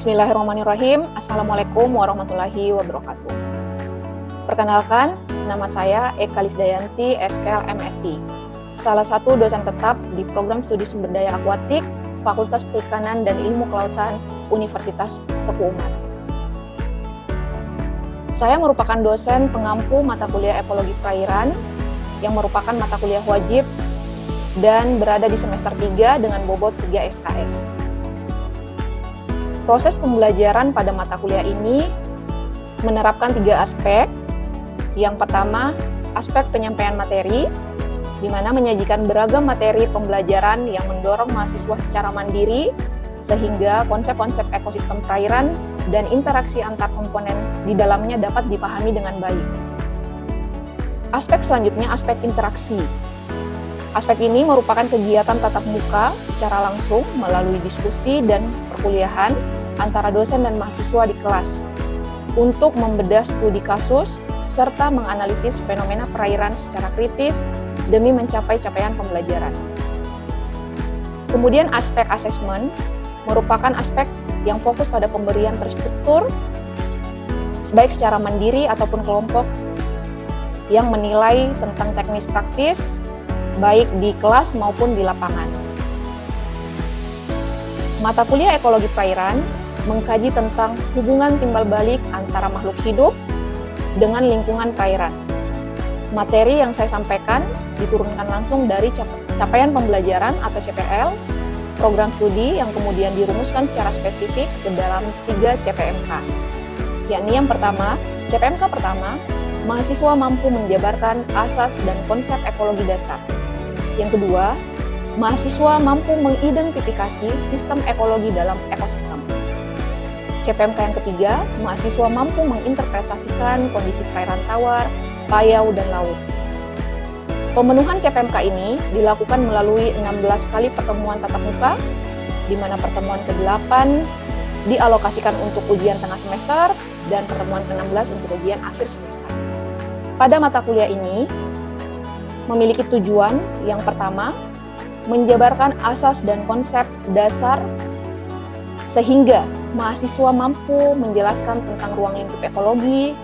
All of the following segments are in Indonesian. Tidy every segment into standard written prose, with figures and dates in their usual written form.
Bismillahirrahmanirrahim. Assalamualaikum warahmatullahi wabarakatuh. Perkenalkan, nama saya Eka Lisdayanti, SKL MSI, salah satu dosen tetap di Program Studi Sumber Daya Akuatik, Fakultas Perikanan dan Ilmu Kelautan, Universitas Teguh Umar. Saya merupakan dosen pengampu mata kuliah Ekologi Perairan yang merupakan mata kuliah wajib dan berada di semester 3 dengan bobot 3 SKS. Proses pembelajaran pada mata kuliah ini menerapkan 3 aspek. Yang pertama, aspek penyampaian materi, di mana menyajikan beragam materi pembelajaran yang mendorong mahasiswa secara mandiri, sehingga konsep-konsep ekosistem perairan dan interaksi antar komponen di dalamnya dapat dipahami dengan baik. Aspek selanjutnya, aspek interaksi. Aspek ini merupakan kegiatan tatap muka secara langsung melalui diskusi dan perkuliahan antara dosen dan mahasiswa di kelas untuk membedah studi kasus serta menganalisis fenomena perairan secara kritis demi mencapai capaian pembelajaran. Kemudian aspek asesmen merupakan aspek yang fokus pada pemberian terstruktur baik secara mandiri ataupun kelompok yang menilai tentang teknis praktis baik di kelas maupun di lapangan. Mata kuliah Ekologi Perairan mengkaji tentang hubungan timbal balik antara makhluk hidup dengan lingkungan perairan. Materi yang saya sampaikan diturunkan langsung dari capaian pembelajaran atau CPL, program studi yang kemudian dirumuskan secara spesifik ke dalam 3 CPMK. Yakni yang pertama, CPMK pertama, mahasiswa mampu menjabarkan asas dan konsep ekologi dasar. Yang kedua, mahasiswa mampu mengidentifikasi sistem ekologi dalam ekosistem. CPMK yang ketiga, mahasiswa mampu menginterpretasikan kondisi perairan tawar, payau, dan laut. Pemenuhan CPMK ini dilakukan melalui 16 kali pertemuan tatap muka, di mana pertemuan ke-8 dialokasikan untuk ujian tengah semester dan pertemuan ke-16 untuk ujian akhir semester. Pada mata kuliah ini, memiliki tujuan yang pertama, menjabarkan asas dan konsep dasar sehingga mahasiswa mampu menjelaskan tentang ruang lingkup ekologi,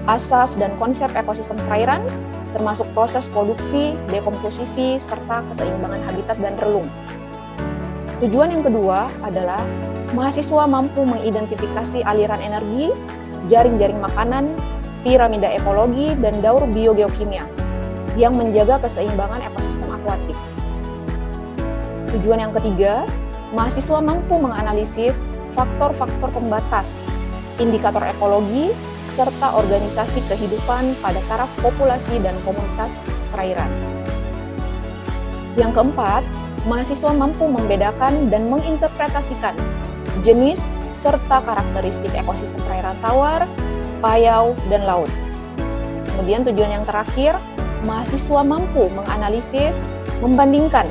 asas dan konsep ekosistem perairan, termasuk proses produksi, dekomposisi, serta keseimbangan habitat dan relung. Tujuan yang kedua adalah mahasiswa mampu mengidentifikasi aliran energi, jaring-jaring makanan, piramida ekologi, dan daur biogeokimia yang menjaga keseimbangan ekosistem akuatik. Tujuan yang ketiga, mahasiswa mampu menganalisis faktor-faktor pembatas, indikator ekologi, serta organisasi kehidupan pada taraf populasi dan komunitas perairan. Yang keempat, mahasiswa mampu membedakan dan menginterpretasikan jenis serta karakteristik ekosistem perairan tawar, payau, dan laut. Kemudian tujuan yang terakhir, mahasiswa mampu menganalisis, membandingkan,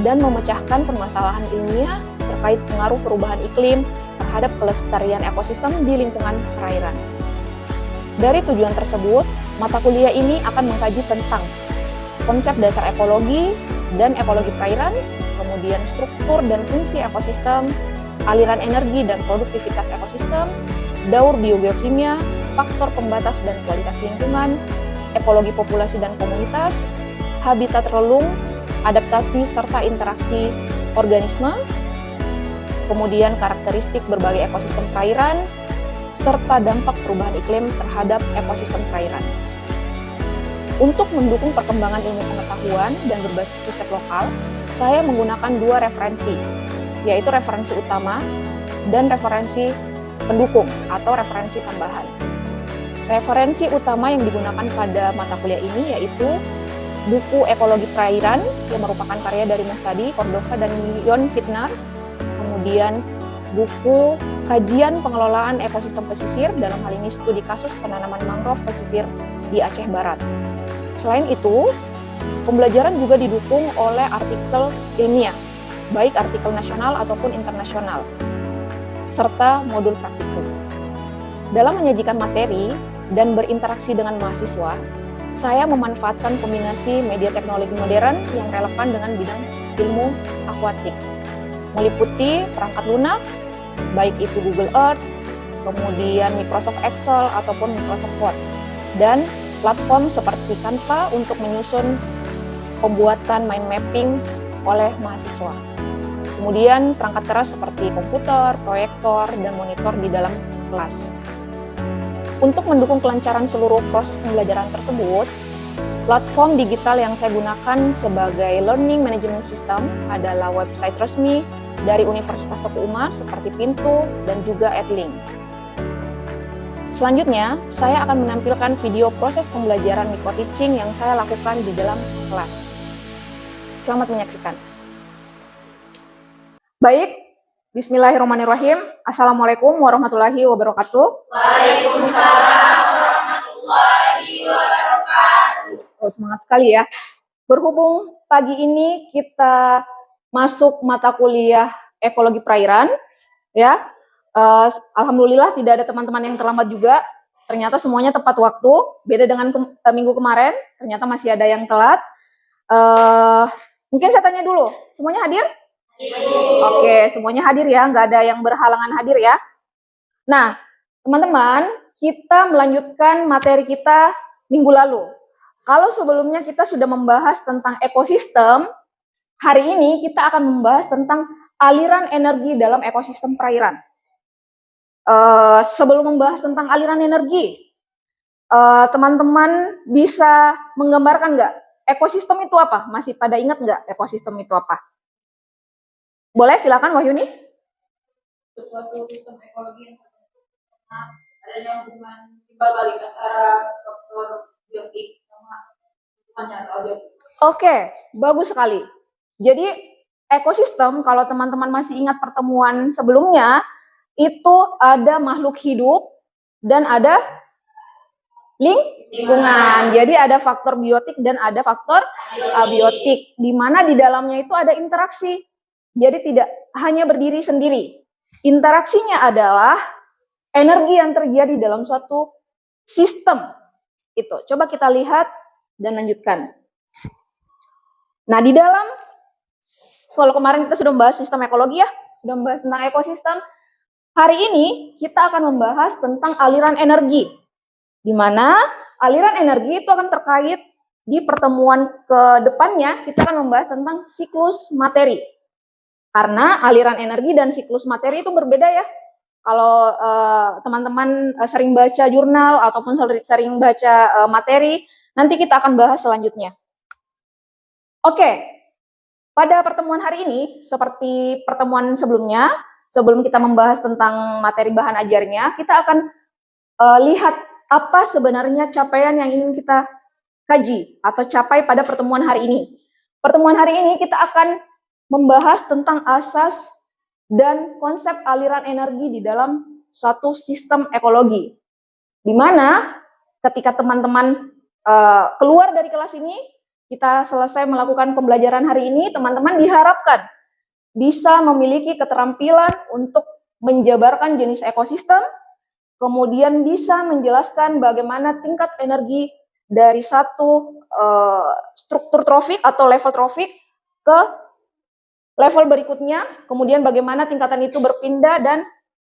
dan memecahkan permasalahan ilmiah terkait pengaruh perubahan iklim terhadap kelestarian ekosistem di lingkungan perairan. Dari tujuan tersebut, mata kuliah ini akan mengkaji tentang konsep dasar ekologi dan ekologi perairan, kemudian struktur dan fungsi ekosistem, aliran energi dan produktivitas ekosistem, daur biogeokimia, faktor pembatas dan kualitas lingkungan, ekologi populasi dan komunitas, habitat relung, adaptasi serta interaksi organisme, kemudian karakteristik berbagai ekosistem perairan, serta dampak perubahan iklim terhadap ekosistem perairan. Untuk mendukung perkembangan ilmu pengetahuan dan berbasis riset lokal, saya menggunakan 2 referensi, yaitu referensi utama dan referensi pendukung atau referensi tambahan. Referensi utama yang digunakan pada mata kuliah ini yaitu buku Ekologi Perairan yang merupakan karya dari Muhtadi, Cordova, dan Yon Fitnar. Kemudian buku Kajian Pengelolaan Ekosistem Pesisir, dalam hal ini studi kasus penanaman mangrove pesisir di Aceh Barat. Selain itu, pembelajaran juga didukung oleh artikel ilmiah, baik artikel nasional ataupun internasional, serta modul praktikum. Dalam menyajikan materi dan berinteraksi dengan mahasiswa, saya memanfaatkan kombinasi media teknologi modern yang relevan dengan bidang ilmu akuatik, meliputi perangkat lunak, baik itu Google Earth, kemudian Microsoft Excel ataupun Microsoft Word, dan platform seperti Canva untuk menyusun pembuatan mind mapping oleh mahasiswa. Kemudian perangkat keras seperti komputer, proyektor, dan monitor di dalam kelas. Untuk mendukung kelancaran seluruh proses pembelajaran tersebut, platform digital yang saya gunakan sebagai learning management system adalah website resmi dari Universitas Teguh Umar seperti Pintu dan juga Edlink. Selanjutnya, saya akan menampilkan video proses pembelajaran micro-teaching yang saya lakukan di dalam kelas. Selamat menyaksikan. Baik, bismillahirrahmanirrahim. Assalamualaikum warahmatullahi wabarakatuh. Waalaikumsalam warahmatullahi wabarakatuh. Oh, semangat sekali ya. Berhubung pagi ini kita masuk mata kuliah ekologi perairan, ya. Alhamdulillah tidak ada teman-teman yang terlambat juga. Ternyata semuanya tepat waktu. Beda dengan minggu kemarin, ternyata masih ada yang telat. Mungkin saya tanya dulu, semuanya hadir? Oke, semuanya hadir ya, nggak ada yang berhalangan hadir ya. Nah, teman-teman, kita melanjutkan materi kita minggu lalu. Kalau sebelumnya kita sudah membahas tentang ekosistem, hari ini kita akan membahas tentang aliran energi dalam ekosistem perairan. Sebelum membahas tentang aliran energi, teman-teman bisa menggambarkan nggak ekosistem itu apa? Masih pada ingat nggak ekosistem itu apa? Boleh, silakan Wahyuni. Suatu sistem ekologi yang adanya hubungan timbal balik antara faktor biotik sama hubungannya atau biotik. Oke, bagus sekali. Jadi ekosistem, kalau teman-teman masih ingat pertemuan sebelumnya, itu ada makhluk hidup dan ada lingkungan. Jadi ada faktor biotik dan ada faktor abiotik, di mana di dalamnya itu ada interaksi. Jadi tidak hanya berdiri sendiri. Interaksinya adalah energi yang terjadi dalam suatu sistem. Itu. Coba kita lihat dan lanjutkan. Nah, di dalam, kalau kemarin kita sudah membahas sistem ekologi ya, sudah membahas tentang ekosistem. Hari ini kita akan membahas tentang aliran energi. Di mana aliran energi itu akan terkait di pertemuan ke depannya, kita akan membahas tentang siklus materi. Karena aliran energi dan siklus materi itu berbeda ya. Kalau teman-teman sering baca jurnal ataupun sering baca materi, nanti kita akan bahas selanjutnya. Oke, pada pertemuan hari ini, seperti pertemuan sebelumnya, sebelum kita membahas tentang materi bahan ajarnya, kita akan lihat apa sebenarnya capaian yang ingin kita kaji atau capai pada pertemuan hari ini. Pertemuan hari ini kita akan membahas tentang asas dan konsep aliran energi di dalam suatu sistem ekologi. Di mana ketika teman-teman keluar dari kelas ini, kita selesai melakukan pembelajaran hari ini, teman-teman diharapkan bisa memiliki keterampilan untuk menjabarkan jenis ekosistem, kemudian bisa menjelaskan bagaimana tingkat energi dari satu struktur trofik atau level trofik ke level berikutnya, kemudian bagaimana tingkatan itu berpindah, dan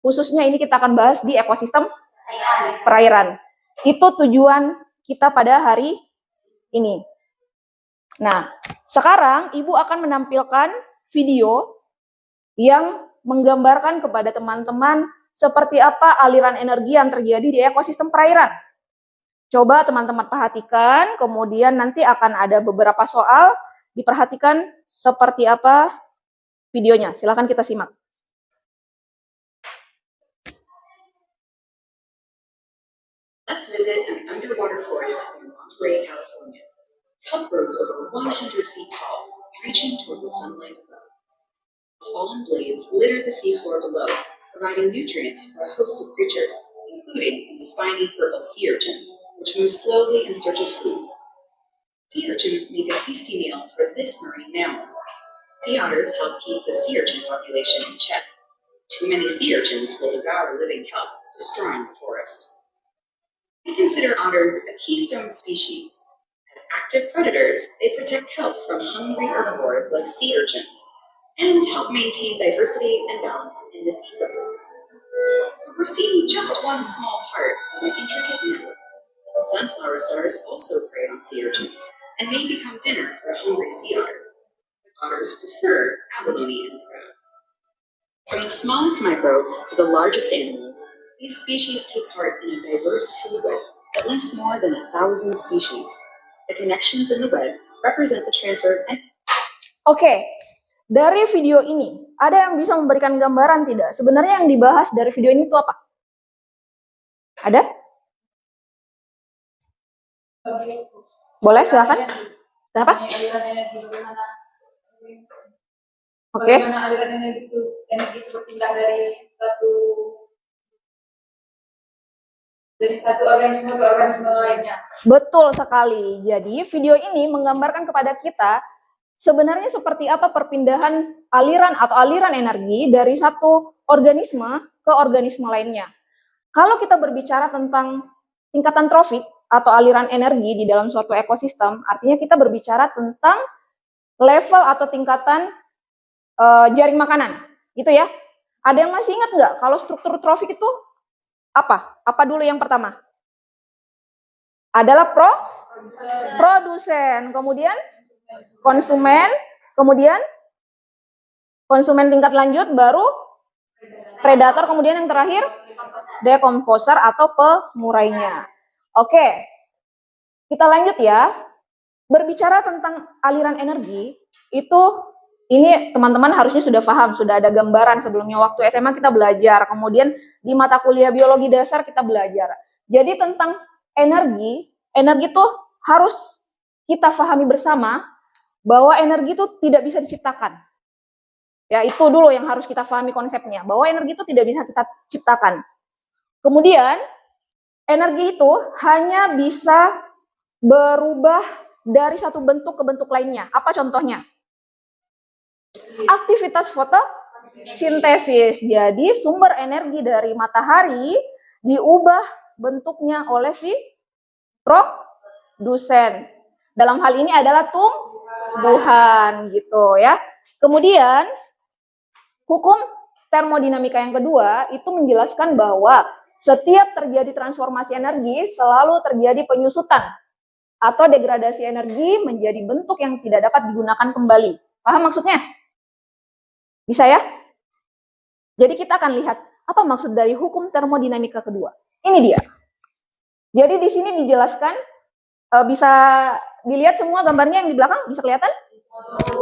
khususnya ini kita akan bahas di ekosistem perairan. Itu tujuan kita pada hari ini. Nah, sekarang Ibu akan menampilkan video yang menggambarkan kepada teman-teman seperti apa aliran energi yang terjadi di ekosistem perairan. Coba teman-teman perhatikan, kemudian nanti akan ada beberapa soal, diperhatikan seperti apa videonya. Silakan kita simak. Let's visit an underwater forest in Monterey, California. Kelp grows over 100 feet tall, reaching towards the sunlight above. Its fallen blades litter the seafloor below, providing nutrients for a host of creatures, including these spiny purple sea urchins, which move slowly in search of food. Sea urchins make a tasty meal for this marine mammal. Sea otters help keep the sea urchin population in check. Too many sea urchins will devour living kelp, destroying the forest. We consider otters a keystone species. As active predators, they protect kelp from hungry herbivores like sea urchins. and help maintain diversity and balance in this ecosystem. But we're seeing just one small part of an intricate network. Sunflower stars also prey on sea urchins and may become dinner for a hungry sea otter. But otters prefer abalone and crabs. From the smallest microbes to the largest animals, these species take part in a diverse food web that links more than 1,000 species. The connections in the web represent the transfer of Oke, dari video ini, ada yang bisa memberikan gambaran tidak? Sebenarnya yang dibahas dari video ini itu apa? Ada? Boleh, silakan. Kenapa? Aliran energi bagaimana? Oke. Bagaimana aliran energi itu berpindah dari satu organisme ke organisme lainnya. Betul sekali. Jadi video ini menggambarkan kepada kita sebenarnya seperti apa perpindahan aliran atau aliran energi dari satu organisme ke organisme lainnya. Kalau kita berbicara tentang tingkatan trofik atau aliran energi di dalam suatu ekosistem, artinya kita berbicara tentang level atau tingkatan jaring makanan, gitu ya. Ada yang masih ingat nggak kalau struktur trofik itu apa? Apa dulu yang pertama? Adalah produsen, kemudian konsumen, kemudian konsumen tingkat lanjut, baru predator, kemudian yang terakhir dekomposer atau pemurainya. Oke, kita lanjut ya. Berbicara tentang aliran energi, itu ini teman-teman harusnya sudah paham, sudah ada gambaran sebelumnya waktu SMA kita belajar, kemudian di mata kuliah biologi dasar kita belajar. Jadi tentang energi itu harus kita pahami bersama bahwa energi itu tidak bisa diciptakan. Ya, itu dulu yang harus kita pahami konsepnya, bahwa energi itu tidak bisa kita ciptakan. Kemudian, energi itu hanya bisa berubah dari satu bentuk ke bentuk lainnya. Apa contohnya? Aktivitas fotosintesis. Jadi, sumber energi dari matahari diubah bentuknya oleh si produsen. Dalam hal ini adalah tumbuhan gitu ya. Kemudian, hukum termodinamika yang kedua itu menjelaskan bahwa setiap terjadi transformasi energi selalu terjadi penyusutan atau degradasi energi menjadi bentuk yang tidak dapat digunakan kembali. Paham maksudnya? Bisa ya? Jadi kita akan lihat apa maksud dari hukum termodinamika kedua. Ini dia. Jadi di sini dijelaskan, bisa dilihat semua gambarnya yang di belakang, bisa kelihatan?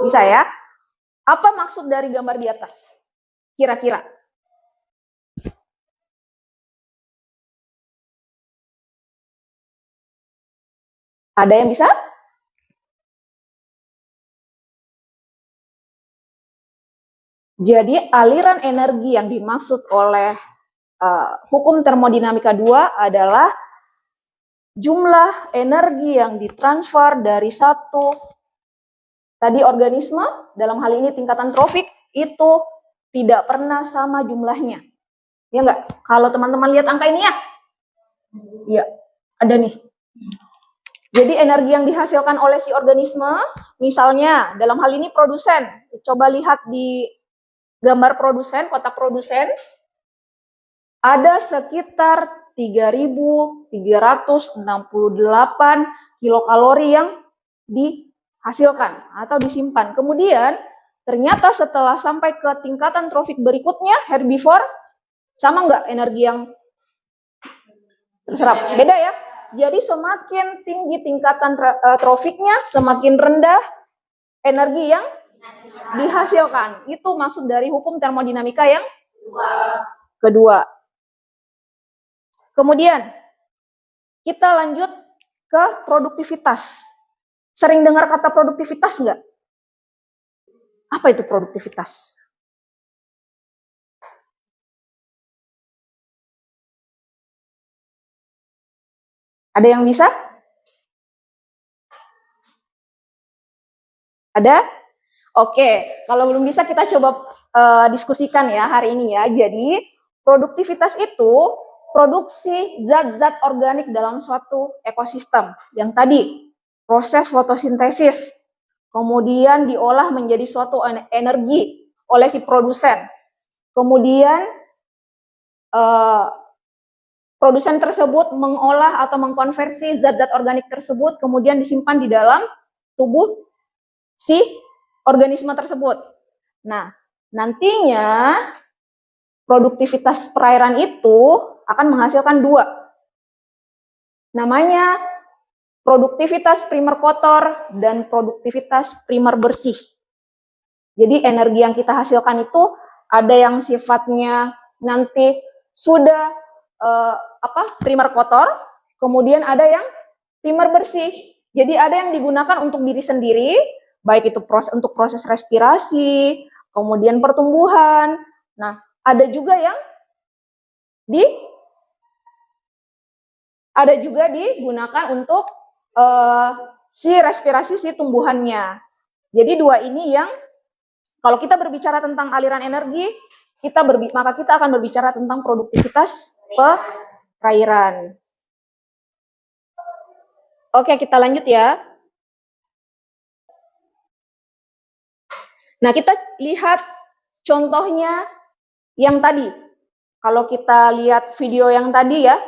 Bisa ya? Apa maksud dari gambar di atas? Kira-kira. Ada yang bisa? Jadi aliran energi yang dimaksud oleh hukum termodinamika 2 adalah jumlah energi yang ditransfer dari satu tadi organisme, dalam hal ini tingkatan trofik, itu tidak pernah sama jumlahnya. Ya enggak? Kalau teman-teman lihat angka ini ya? Iya, ada nih. Jadi energi yang dihasilkan oleh si organisme, misalnya dalam hal ini produsen. Coba lihat di gambar produsen, kotak produsen, ada sekitar 3.368 kilokalori yang dihasilkan atau disimpan. Kemudian ternyata setelah sampai ke tingkatan trofik berikutnya, herbivore, sama nggak energi yang terserap? Beda ya? Jadi semakin tinggi tingkatan trofiknya, semakin rendah energi yang dihasilkan. Itu maksud dari hukum termodinamika yang kedua. Kemudian kita lanjut ke produktivitas. Sering dengar kata produktivitas nggak? Apa itu produktivitas? Ada yang bisa? Ada? Oke, kalau belum bisa kita coba diskusikan ya hari ini ya. Jadi produktivitas itu produksi zat-zat organik dalam suatu ekosistem. Yang tadi, proses fotosintesis, kemudian diolah menjadi suatu energi, oleh si produsen. Kemudian produsen tersebut mengolah atau mengkonversi zat-zat organik tersebut, kemudian disimpan di dalam tubuh si organisme tersebut. Nah, nantinya produktivitas perairan itu akan menghasilkan dua. Namanya produktivitas primer kotor dan produktivitas primer bersih. Jadi energi yang kita hasilkan itu ada yang sifatnya nanti sudah primer kotor, kemudian ada yang primer bersih. Jadi ada yang digunakan untuk diri sendiri, baik itu untuk proses respirasi, kemudian pertumbuhan. Nah, ada juga yang digunakan untuk si respirasi si tumbuhannya. Jadi dua ini yang kalau kita berbicara tentang aliran energi, maka kita akan berbicara tentang produktivitas perairan. Oke, kita lanjut ya. Nah, kita lihat contohnya yang tadi. Kalau kita lihat video yang tadi ya,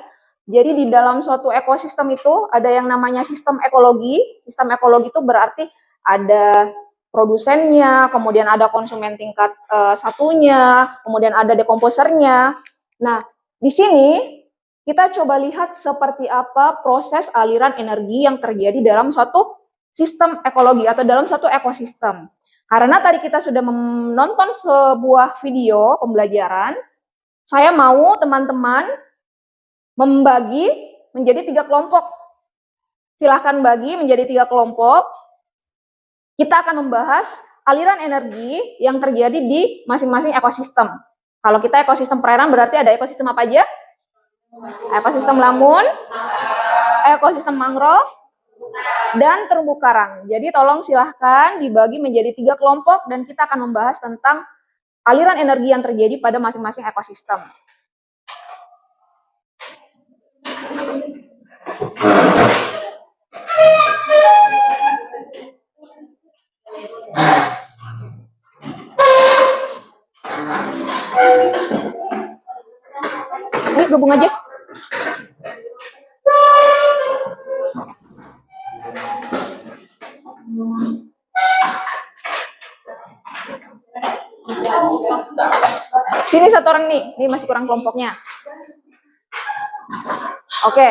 jadi di dalam suatu ekosistem itu ada yang namanya sistem ekologi. Sistem ekologi itu berarti ada produsennya, kemudian ada konsumen tingkat satunya, kemudian ada dekomposernya. Nah, di sini kita coba lihat seperti apa proses aliran energi yang terjadi dalam suatu sistem ekologi atau dalam suatu ekosistem. Karena tadi kita sudah menonton sebuah video pembelajaran, saya mau teman-teman membagi menjadi 3 kelompok. Silahkan bagi menjadi 3 kelompok. Kita akan membahas aliran energi yang terjadi di masing-masing ekosistem. Kalau kita ekosistem perairan berarti ada ekosistem apa aja? Ekosistem lamun, ekosistem mangrove, dan terumbu karang. Jadi tolong silahkan dibagi menjadi 3 kelompok dan kita akan membahas tentang aliran energi yang terjadi pada masing-masing ekosistem. Ayo gabung aja. Sini satu orang nih, ini masih kurang kelompoknya. Oke.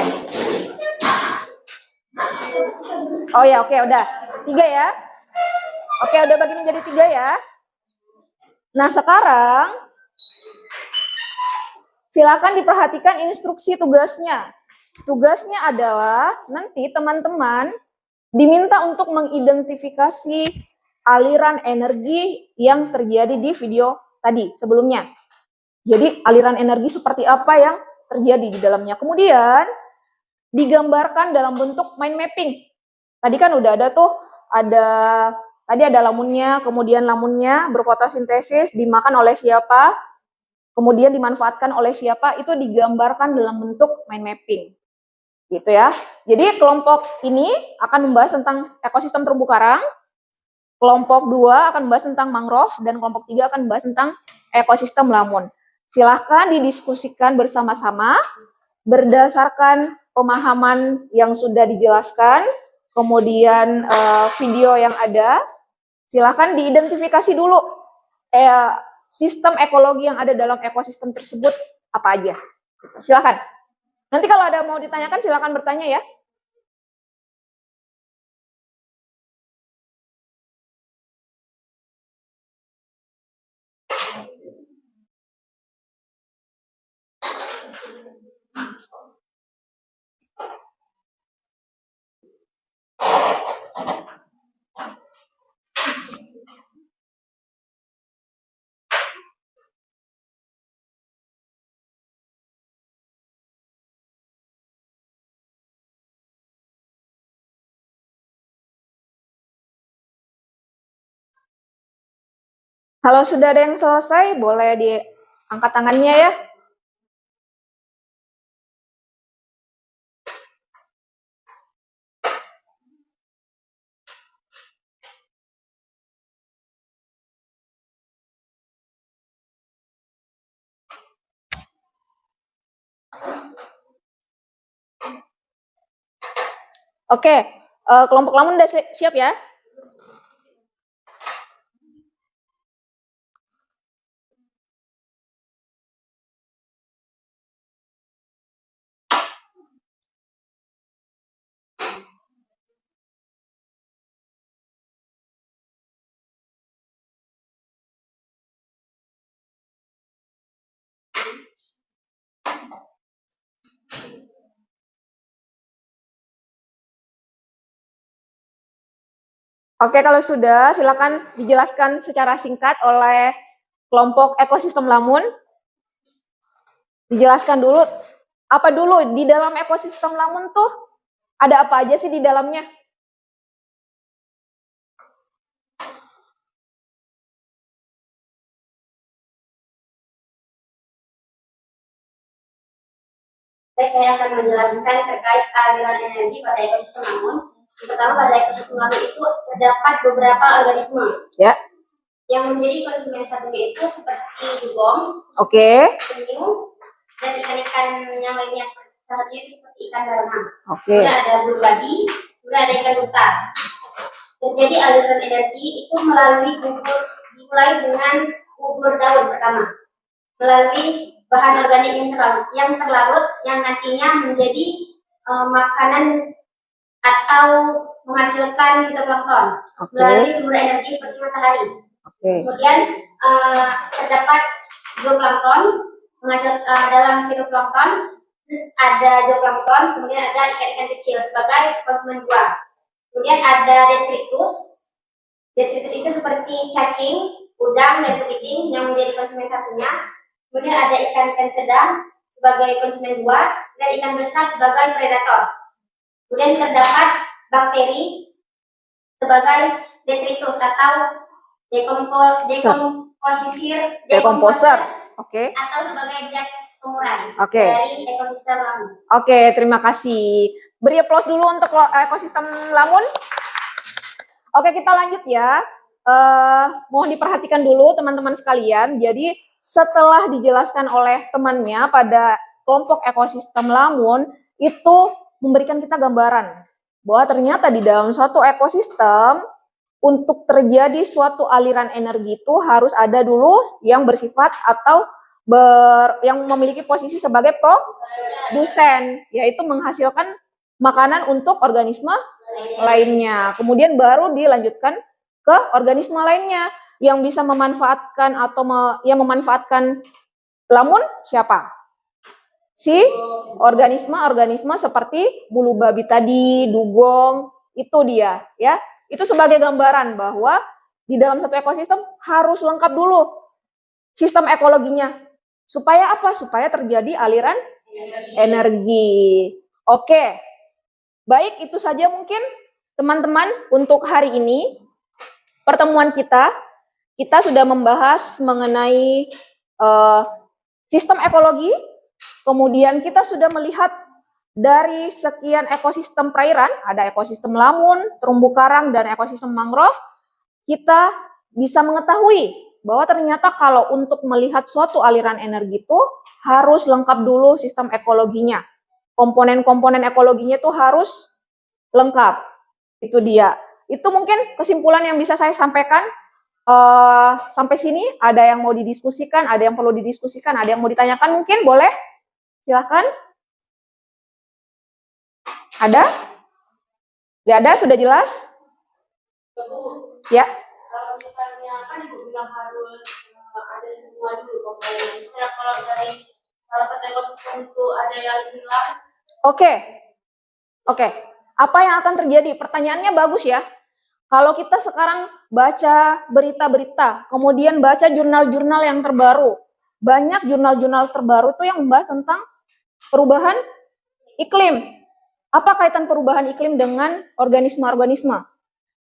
Oh ya, oke, udah. 3 ya. Oke, udah bagi menjadi 3 ya. Nah, sekarang silakan diperhatikan instruksi tugasnya. Tugasnya adalah nanti teman-teman diminta untuk mengidentifikasi aliran energi yang terjadi di video tadi sebelumnya. Jadi aliran energi seperti apa yang terjadi di dalamnya. Kemudian digambarkan dalam bentuk mind mapping. Tadi kan udah ada tuh, tadi ada lamunnya, kemudian lamunnya berfotosintesis, dimakan oleh siapa, kemudian dimanfaatkan oleh siapa, itu digambarkan dalam bentuk mind mapping. Gitu ya. Jadi kelompok ini akan membahas tentang ekosistem terumbu karang, kelompok 2 akan membahas tentang mangrove, dan kelompok 3 akan membahas tentang ekosistem lamun. Silahkan didiskusikan bersama-sama berdasarkan pemahaman yang sudah dijelaskan, kemudian video yang ada. Silahkan diidentifikasi dulu sistem ekologi yang ada dalam ekosistem tersebut apa aja. Silahkan. Nanti kalau ada mau ditanyakan silahkan bertanya ya. Kalau sudah ada yang selesai, boleh diangkat tangannya ya. Oke, kelompok lamun udah siap ya? Oke, kalau sudah, silakan dijelaskan secara singkat oleh kelompok ekosistem lamun. Dijelaskan dulu, apa dulu di dalam ekosistem lamun tuh ada apa aja sih di dalamnya? Baik, saya akan menjelaskan terkait aliran energi pada ekosistem lamun. Pertama, pada ekosistem lamun itu terdapat beberapa organisme. Ya. Yang menjadi konsumen satunya itu seperti dugong, Oke. penyu, dan ikan-ikan yang lainnya. Salah satunya itu seperti ikan baronang. Oke. Kemudian ada blue body, kemudian ada ikan lutar. Terjadi aliran energi itu melalui dimulai dengan gugur daun pertama, melalui bahan organik yang terlarut yang nantinya menjadi makanan atau menghasilkan fitoplankton melalui sumber energi seperti matahari. Kemudian terdapat zooplankton dalam fitoplankton, terus ada zooplankton, kemudian ada ikan-ikan kecil sebagai konsumen buah. Kemudian ada detritus. Detritus itu seperti cacing, udang, dan kepiting yang menjadi konsumen satunya. Kemudian ada ikan-ikan sedang sebagai konsumen buah dan ikan besar sebagai predator. Kemudian terdapat bakteri sebagai detritus atau dekomposer. Oke. Atau sebagai zat pengurai dari Oke. ekosistem lamun. Oke, terima kasih. Beri aplaus dulu untuk ekosistem lamun. Oke, kita lanjut ya. Mohon diperhatikan dulu teman-teman sekalian. Jadi setelah dijelaskan oleh temannya pada kelompok ekosistem lamun, itu memberikan kita gambaran bahwa ternyata di dalam suatu ekosistem untuk terjadi suatu aliran energi itu harus ada dulu yang bersifat atau yang memiliki posisi sebagai produsen, yaitu menghasilkan makanan untuk organisme lainnya. Kemudian baru dilanjutkan ke organisme lainnya yang bisa memanfaatkan atau yang memanfaatkan lamun siapa? Si organisme seperti bulu babi tadi, dugong, itu dia ya. Itu sebagai gambaran bahwa di dalam satu ekosistem harus lengkap dulu sistem ekologinya. Supaya apa? Supaya terjadi aliran energi. Oke. Baik, itu saja mungkin teman-teman untuk hari ini. Pertemuan kita sudah membahas mengenai sistem ekologi, kemudian kita sudah melihat dari sekian ekosistem perairan, ada ekosistem lamun, terumbu karang, dan ekosistem mangrove, kita bisa mengetahui bahwa ternyata kalau untuk melihat suatu aliran energi itu harus lengkap dulu sistem ekologinya. Komponen-komponen ekologinya itu harus lengkap. Itu dia. Itu mungkin kesimpulan yang bisa saya sampaikan. Sampai sini ada yang mau didiskusikan, ada yang perlu didiskusikan, ada yang mau ditanyakan mungkin, boleh? Silahkan. Ada? Tidak ada? Sudah jelas? Ya. Kalau misalnya kan Ibu bilang harus ada semua dulu komponen. Misalnya kalau dari salah satu ekosistem itu ada yang hilang. Oke. Apa yang akan terjadi? Pertanyaannya bagus ya. Kalau kita sekarang baca berita-berita, kemudian baca jurnal-jurnal yang terbaru, banyak jurnal-jurnal terbaru itu yang membahas tentang perubahan iklim. Apa kaitan perubahan iklim dengan organisme-organisme?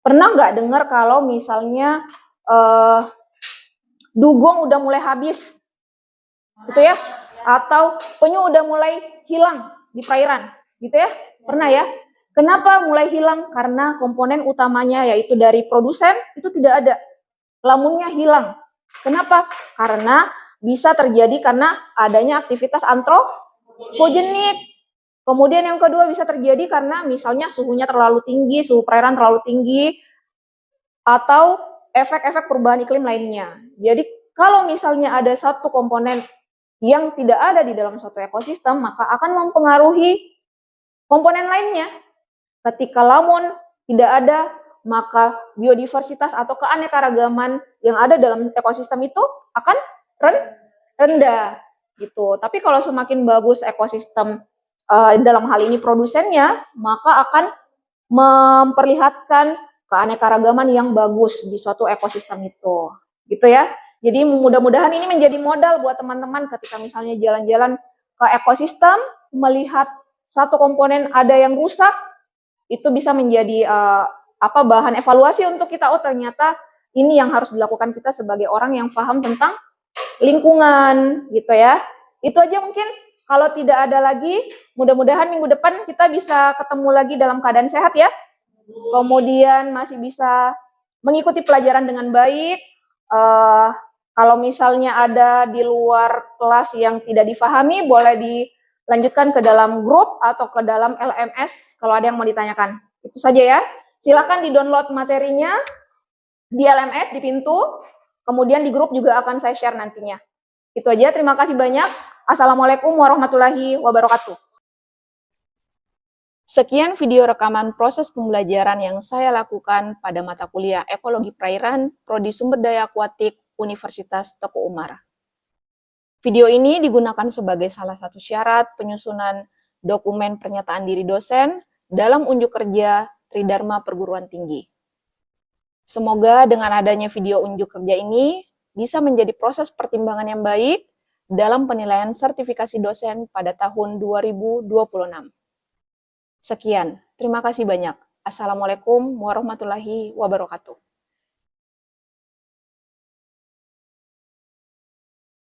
Pernah nggak dengar kalau misalnya dugong udah mulai habis, gitu ya? Atau penyu udah mulai hilang di perairan, gitu ya? Pernah ya? Kenapa mulai hilang? Karena komponen utamanya yaitu dari produsen itu tidak ada. Lamunnya hilang. Kenapa? Karena bisa terjadi karena adanya aktivitas hipogenik. Kemudian yang kedua bisa terjadi karena misalnya suhunya terlalu tinggi, suhu perairan terlalu tinggi, atau efek-efek perubahan iklim lainnya. Jadi kalau misalnya ada satu komponen yang tidak ada di dalam suatu ekosistem, maka akan mempengaruhi komponen lainnya. Ketika lamun tidak ada, maka biodiversitas atau keanekaragaman yang ada dalam ekosistem itu akan rendah gitu. Tapi kalau semakin bagus ekosistem dalam hal ini produsennya, maka akan memperlihatkan keanekaragaman yang bagus di suatu ekosistem itu. Gitu ya. Jadi mudah-mudahan ini menjadi modal buat teman-teman ketika misalnya jalan-jalan ke ekosistem, melihat satu komponen ada yang rusak, itu bisa menjadi bahan evaluasi untuk kita. Oh, ternyata ini yang harus dilakukan kita sebagai orang yang paham tentang lingkungan gitu ya. Itu aja mungkin. Kalau tidak ada lagi, mudah-mudahan minggu depan kita bisa ketemu lagi dalam keadaan sehat ya. Kemudian masih bisa mengikuti pelajaran dengan baik. Kalau misalnya ada di luar kelas yang tidak difahami, boleh dilanjutkan ke dalam grup atau ke dalam LMS kalau ada yang mau ditanyakan. Itu saja ya. Silakan di-download materinya di LMS, di pintu. Kemudian di grup juga akan saya share nantinya. Itu aja, terima kasih banyak. Assalamualaikum warahmatullahi wabarakatuh. Sekian video rekaman proses pembelajaran yang saya lakukan pada mata kuliah Ekologi Perairan, Prodi Sumber Daya Akuatik, Universitas Teguh Umar. Video ini digunakan sebagai salah satu syarat penyusunan dokumen pernyataan diri dosen dalam unjuk kerja Tridharma Perguruan Tinggi. Semoga dengan adanya video unjuk kerja ini bisa menjadi proses pertimbangan yang baik dalam penilaian sertifikasi dosen pada tahun 2026. Sekian, terima kasih banyak. Assalamualaikum warahmatullahi wabarakatuh.